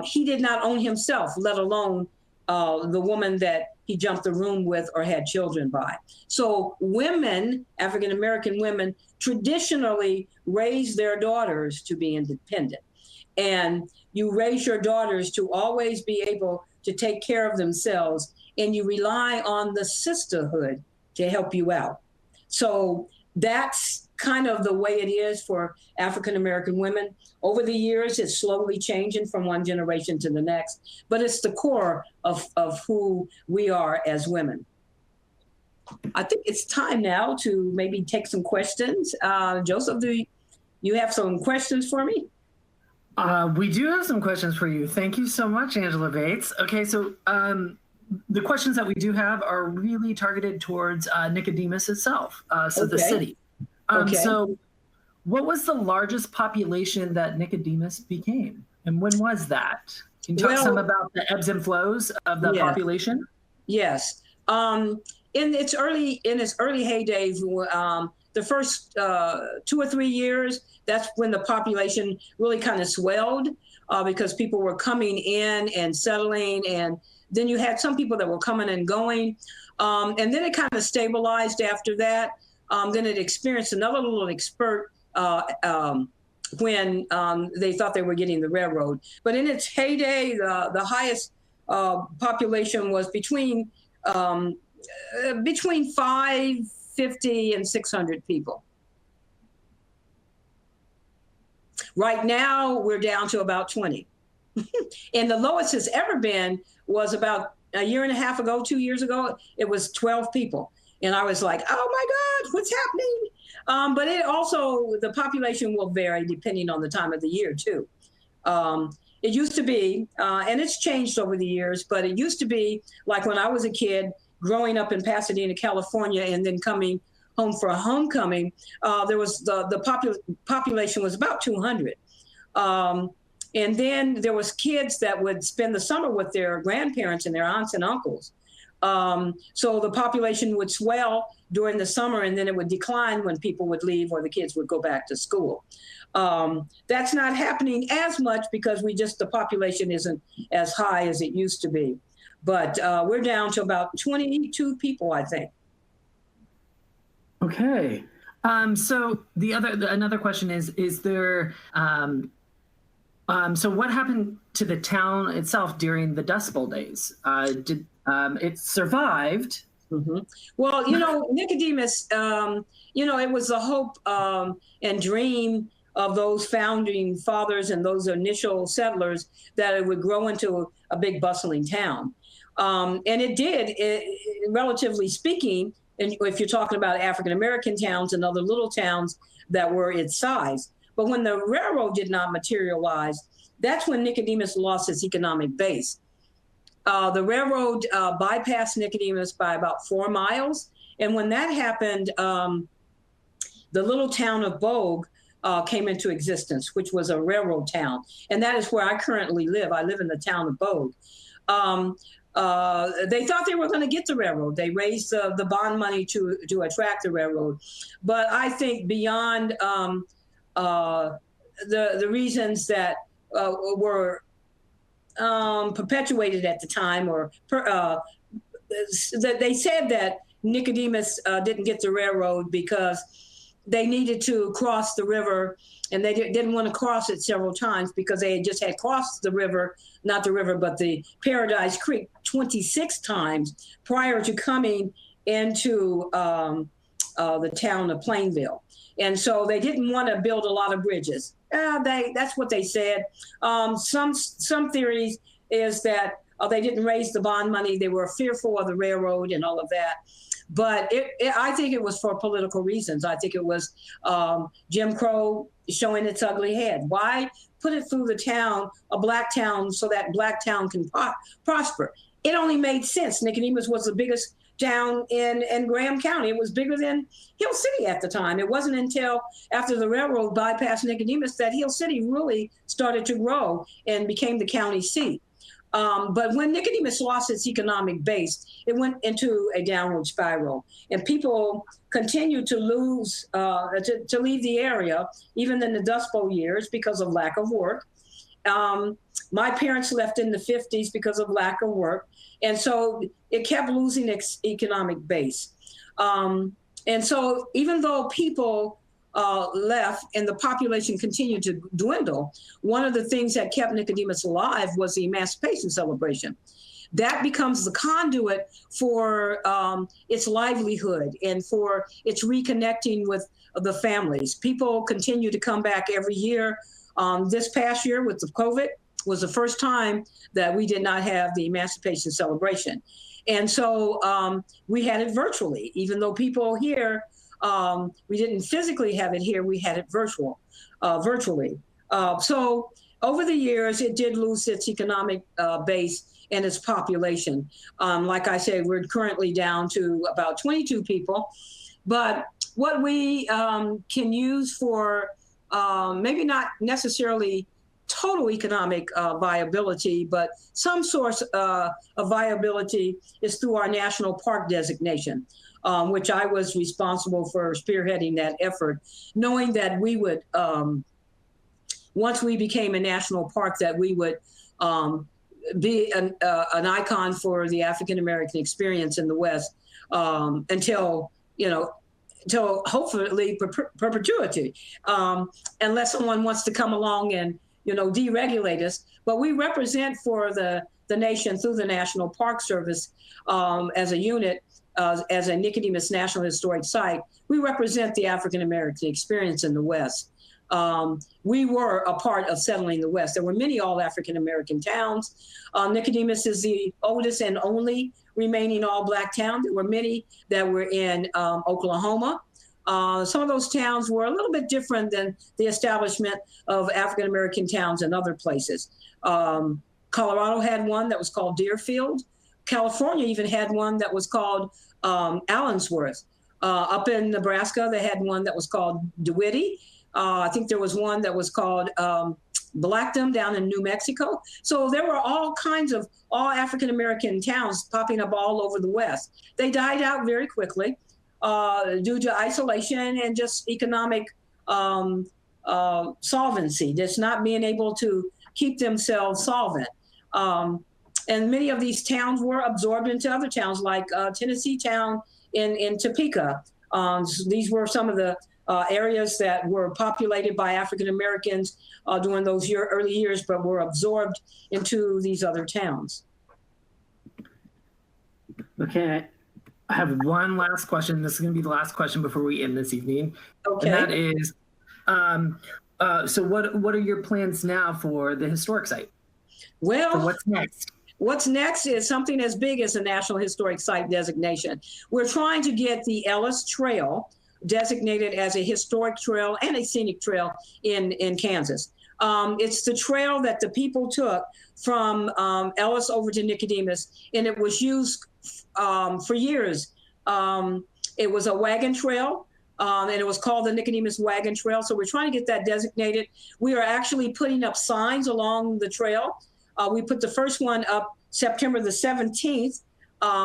He did not own himself, let alone the woman that he jumped the room with or had children by. So women, African-American women, traditionally raise their daughters to be independent. And you raise your daughters to always be able to take care of themselves, and you rely on the sisterhood to help you out. So that's kind of the way it is for African-American women. Over the years, it's slowly changing from one generation to the next, but it's the core of who we are as women. I think it's time now to maybe take some questions. Joseph, do you have some questions for me? We do have some questions for you. Thank you so much, Angela Bates. Okay, so the questions that we do have are really targeted towards Nicodemus itself, the city. So what was the largest population that Nicodemus became? And when was that? Can you talk some about the ebbs and flows of the population? Yes. In its early heydays, the first 2 or 3 years, that's when the population really kind of swelled because people were coming in and settling. And then you had some people that were coming and going. And then it kind of stabilized after that. Then it experienced another little spurt when they thought they were getting the railroad. But in its heyday, the highest population was between 550 and 600 people. Right now, we're down to about 20. And the lowest it's ever been was about a year and a half ago, 2 years ago, it was 12 people. And I was like, oh my God, what's happening? But it also, the population will vary depending on the time of the year too. It used to be, and it's changed over the years, but it used to be like when I was a kid growing up in Pasadena, California, and then coming home for a homecoming, there was the population was about 200. And then there was kids that would spend the summer with their grandparents and their aunts and uncles. So the population would swell during the summer, and then it would decline when people would leave or the kids would go back to school. That's not happening as much because the population isn't as high as it used to be. But we're down to about 22 people, I think. Okay. So another question is there, so what happened to the town itself during the Dust Bowl days? Did it survived? Mm-hmm. Well, Nicodemus, it was the hope and dream of those founding fathers and those initial settlers that it would grow into a big bustling town. And it did, relatively speaking, and if you're talking about African-American towns and other little towns that were its size. But when the railroad did not materialize, that's when Nicodemus lost its economic base. The railroad bypassed Nicodemus by about 4 miles. And when that happened, the little town of Bogue came into existence, which was a railroad town. And that is where I currently live. I live in the town of Bogue. they thought they were going to get the railroad. They raised the bond money to attract the railroad. But I think beyond the reasons that were perpetuated at the time, or that they said that Nicodemus didn't get the railroad because they needed to cross the river, and they didn't want to cross it several times because they just had crossed the river, not the river, but the Paradise Creek 26 times prior to coming into the town of Plainville. And so they didn't want to build a lot of bridges. That's what they said. Some theories is that they didn't raise the bond money. They were fearful of the railroad and all of that. But I think it was for political reasons. I think it was Jim Crow showing its ugly head. Why put it through the town, a black town, so that black town can prosper? It only made sense. Nicodemus was the biggest town in Graham County. It was bigger than Hill City at the time. It wasn't until after the railroad bypassed Nicodemus that Hill City really started to grow and became the county seat. But when Nicodemus lost its economic base, it went into a downward spiral, and people continued to to leave the area, even in the Dust Bowl years, because of lack of work. My parents left in the 50s because of lack of work, and so it kept losing its economic base. And so even though people left and the population continued to dwindle, one of the things that kept Nicodemus alive was the Emancipation Celebration. That becomes the conduit for its livelihood and for its reconnecting with the families. People continue to come back every year. This past year with the COVID was the first time that we did not have the Emancipation Celebration. And so we had it virtually, even though people here, we didn't physically have it here, we had it virtually. So over the years, it did lose its economic base and its population. Like I said, we're currently down to about 22 people. But what we can use for maybe not necessarily total economic viability, but some source of viability is through our national park designation, which I was responsible for spearheading that effort, knowing that we would, once we became a national park, that we would be an icon for the African-American experience in the West until hopefully perpetuity, unless someone wants to come along and deregulate us. But we represent for the nation through the National Park Service as a unit, as a Nicodemus National Historic Site. We represent the African-American experience in the West. We were a part of settling the West. There were many all African-American towns. Nicodemus is the oldest and only remaining all Black town. There were many that were in Oklahoma. Some of those towns were a little bit different than the establishment of African-American towns in other places. Colorado had one that was called Deerfield. California even had one that was called Allensworth. Up in Nebraska, they had one that was called DeWitte. I think there was one that was called Blackdom down in New Mexico. So there were all kinds of all African-American towns popping up all over the West. They died out very quickly due to isolation and just economic solvency, just not being able to keep themselves solvent. And many of these towns were absorbed into other towns, like Tennessee Town in Topeka. These were some of the areas that were populated by African Americans during those early years, but were absorbed into these other towns. Okay, I have one last question. This is going to be the last question before we end this evening. Okay. And that is, so what are your plans now for the historic site? Well, for what's next? What's next is something as big as a National Historic Site designation. We're trying to get the Ellis Trail designated as a historic trail and a scenic trail in Kansas. It's the trail that the people took from Ellis over to Nicodemus, and it was used for years. It was a wagon trail, and it was called the Nicodemus Wagon Trail. So we're trying to get that designated. We are actually putting up signs along the trail We put the first one up September the 17th,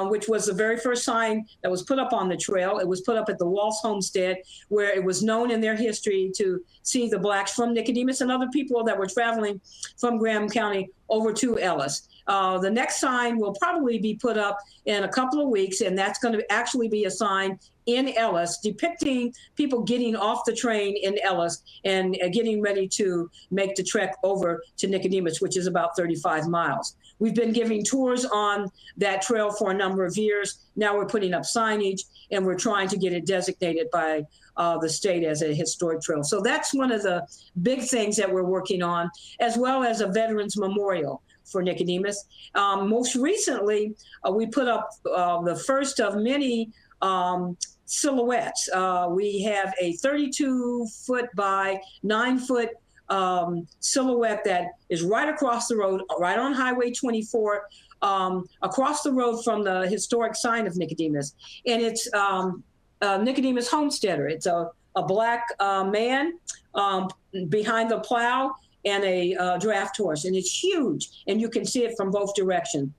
which was the very first sign that was put up on the trail. It was put up at the Walsh Homestead, where it was known in their history to see the Blacks from Nicodemus and other people that were traveling from Graham County over to Ellis. The next sign will probably be put up in a couple of weeks, and that's going to actually be a sign in Ellis depicting people getting off the train in Ellis and getting ready to make the trek over to Nicodemus, which is about 35 miles. We've been giving tours on that trail for a number of years. Now we're putting up signage, and we're trying to get it designated by the state as a historic trail. So that's one of the big things that we're working on, as well as a Veterans Memorial for Nicodemus. Most recently, we put up the first of many silhouettes. We have a 32-foot by 9-foot silhouette that is right across the road, right on Highway 24, across the road from the historic sign of Nicodemus. And it's Nicodemus Homesteader. It's a black man behind the plow and a draft horse, and it's huge, and you can see it from both directions.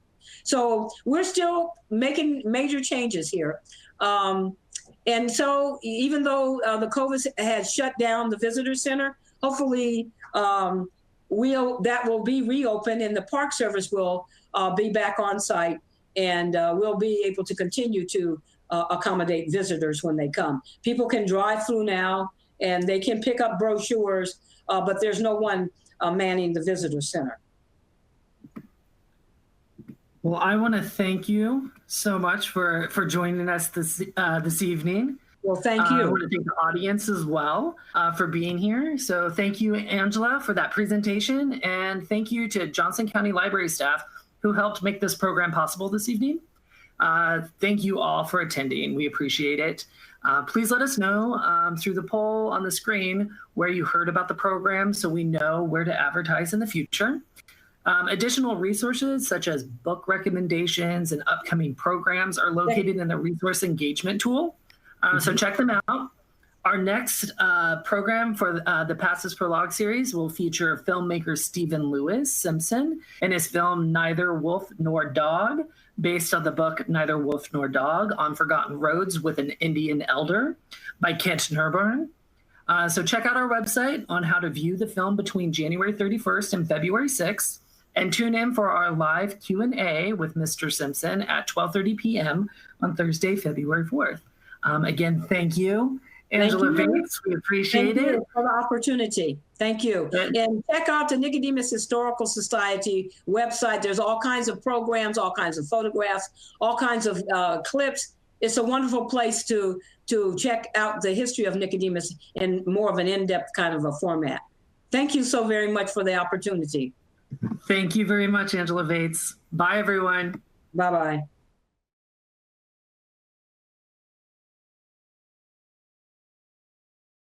So we're still making major changes here. And so even though the COVID has shut down the visitor center, hopefully that will be reopened, and the Park Service will be back on site, and we'll be able to continue to accommodate visitors when they come. People can drive through now, and they can pick up brochures, but there's no one manning the visitor center. Well, I want to thank you so much for joining us this evening. Well, thank you. I want to thank the audience as well for being here. So thank you, Angela, for that presentation. And thank you to Johnson County Library staff who helped make this program possible this evening. Thank you all for attending. We appreciate it. Please let us know through the poll on the screen where you heard about the program so we know where to advertise in the future. Additional resources such as book recommendations and upcoming programs are located in the resource engagement tool. So check them out. Our next program for the Passes Prologue series will feature filmmaker Stephen Lewis Simpson and his film Neither Wolf Nor Dog, based on the book Neither Wolf Nor Dog on Forgotten Roads with an Indian Elder by Kent Nurburn. So check out our website on how to view the film between January 31st and February 6th, and tune in for our live Q&A with Mr. Simpson at 12:30 p.m. on Thursday, February 4th. Again, thank you, Angela Bates. We appreciate it. For the opportunity. Thank you. And check out the Nicodemus Historical Society website. There's all kinds of programs, all kinds of photographs, all kinds of clips. It's a wonderful place to check out the history of Nicodemus in more of an in-depth kind of a format. Thank you so very much for the opportunity. Thank you very much, Angela Bates. Bye, everyone. Bye-bye.